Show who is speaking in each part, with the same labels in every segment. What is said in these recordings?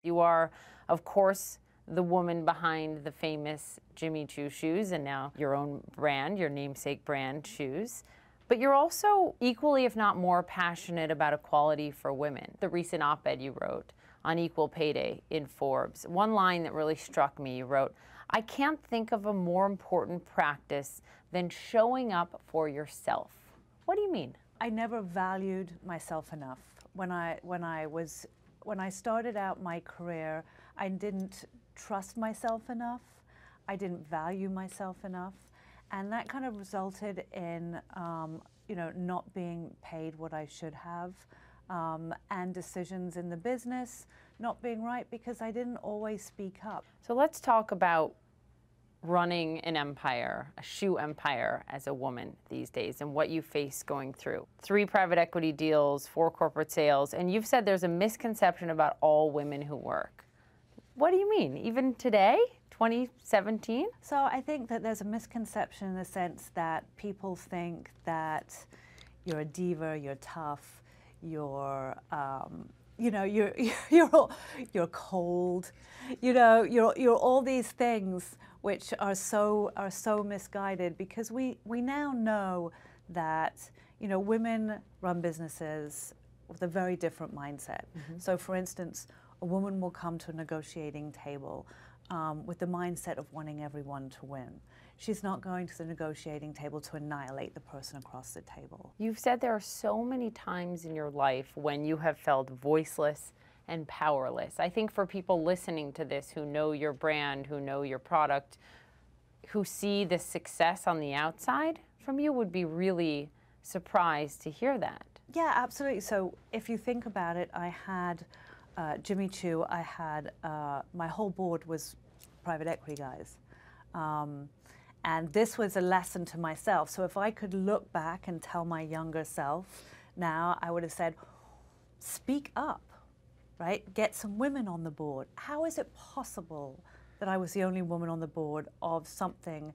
Speaker 1: You are, of course, the woman behind the famous Jimmy Choo shoes and now your own brand, your namesake brand shoes. But you're also equally, if not more, passionate about equality for women. The recent op-ed you wrote on equal pay day in Forbes, one line that really struck me, you wrote, "I can't think of a more important practice than showing up for yourself." What do you mean?
Speaker 2: I never valued myself enough. When I started out my career, I didn't trust myself enough. I didn't value myself enough. And that kind of resulted in, not being paid what I should have, and decisions in the business not being right because I didn't always speak up.
Speaker 1: So let's talk about running an empire, a shoe empire as a woman these days and what you face going through. 3 private equity deals, 4 corporate sales, and you've said there's a misconception about all women who work. What do you mean? Even today, 2017?
Speaker 2: So I think that there's a misconception in the sense that people think that you're a diva, you're tough, you're you're cold, you're all these things which are so misguided, because we now know that women run businesses with a very different mindset. So for instance, a woman will come to a negotiating table with the mindset of wanting everyone to win. She's not going to the negotiating table to annihilate the person across the table.
Speaker 1: You've said there are so many times in your life when you have felt voiceless and powerless. I think for people listening to this who know your brand, who know your product, who see the success on the outside from you would be really surprised to hear that.
Speaker 2: Yeah, absolutely. So if you think about it, I had Jimmy Choo, I had, my whole board was private equity guys. And this was a lesson to myself. So if I could look back and tell my younger self now, I would have said, speak up, right? Get some women on the board. How is it possible that I was the only woman on the board of something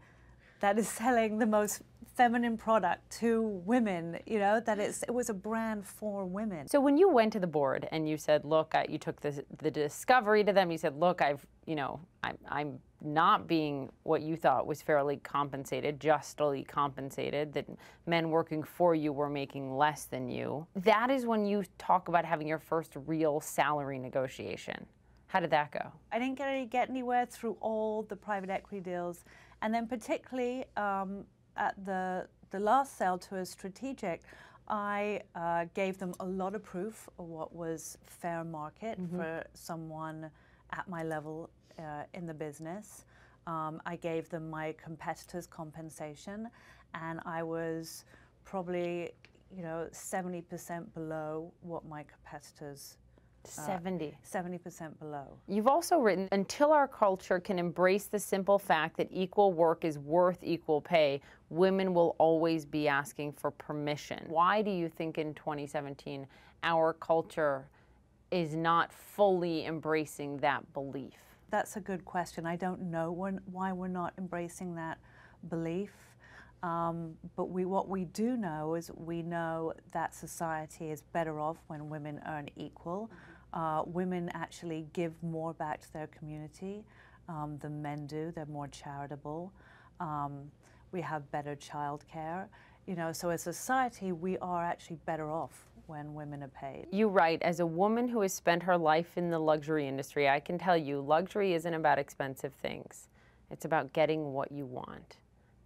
Speaker 2: that is selling the most feminine product to women, that it was a brand for women.
Speaker 1: So when you went to the board and you said, look, you took the discovery to them, you said, look, I'm not being what you thought was fairly compensated, justly compensated, that men working for you were making less than you. That is when you talk about having your first real salary negotiation. How did that go?
Speaker 2: I didn't get anywhere through all the private equity deals. And then particularly at the last sale to a strategic, I gave them a lot of proof of what was fair market for someone at my level in the business. I gave them my competitors' compensation, and I was probably 70% below what my competitors 70% below.
Speaker 1: You've also written, until our culture can embrace the simple fact that equal work is worth equal pay, women will always be asking for permission. Why do you think in 2017 our culture is not fully embracing that belief?
Speaker 2: That's a good question. I don't know why we're not embracing that belief. But what we do know is we know that society is better off when women earn equal. Women actually give more back to their community than men do. They're more charitable. We have better childcare. So as a society, we are actually better off when women are paid.
Speaker 1: You write, as a woman who has spent her life in the luxury industry, I can tell you, luxury isn't about expensive things. It's about getting what you want.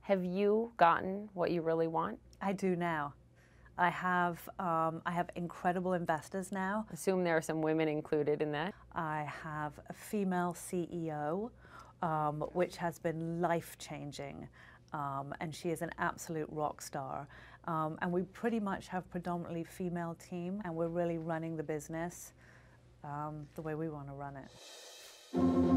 Speaker 1: Have you gotten what you really want?
Speaker 2: I do now. I have incredible investors now.
Speaker 1: Assume there are some women included in that.
Speaker 2: I have a female CEO, which has been life-changing, and she is an absolute rock star. And we pretty much have predominantly female team, and we're really running the business the way we want to run it.